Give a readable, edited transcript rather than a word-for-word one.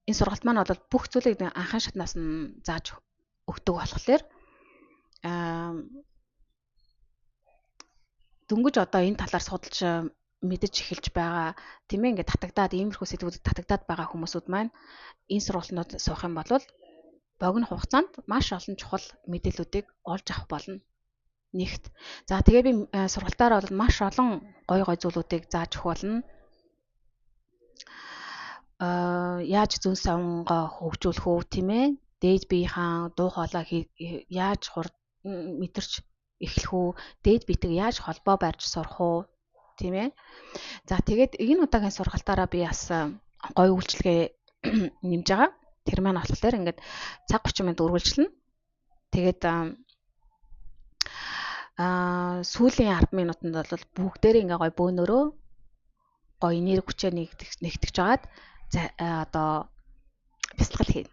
энэ сургалт маань бол бүх зүйлийг анхаан шатнаас нь зааж өгдөг болохоор дөнгөж одоо энэ талаар судалж мэдэж эхэлж байгаа тийм ээ ингээд татагдаад иймэрхүү сэдвүүдэд татагдаад байгаа хүмүүсүүд маань энэ сургалтнууд суух юм бол богино хугацаанд маш олон чухал мэдээллүүдийг олж авах болно. Нэгт. За тэгээ би сургалтаараа бол маш олон гой зүйлүүдийг зааж өгөх болно. Яаж зүн сонгоо хөгжүүлэх үү тийм ээ? Дээд биеийн дуу хоолой яаж мэдэрч эхлэх үү? Дээд биетэй яаж холбоо барьж сурах уу? Тийм ээ? За тэгээд энэ удаагийн сургалтаараа би бас гой үйлчлэгээ нэмж байгаа. Тэр маань болохоор ингээд цаг 30 минут үргэлжлэнэ. Тэгээд сүүлийн 10 минутанд бол бүгдээр ингээ гой бөөнөрөө гой энерги хүчээр нэгтгэж жагаад одоо бясалгал хийнэ.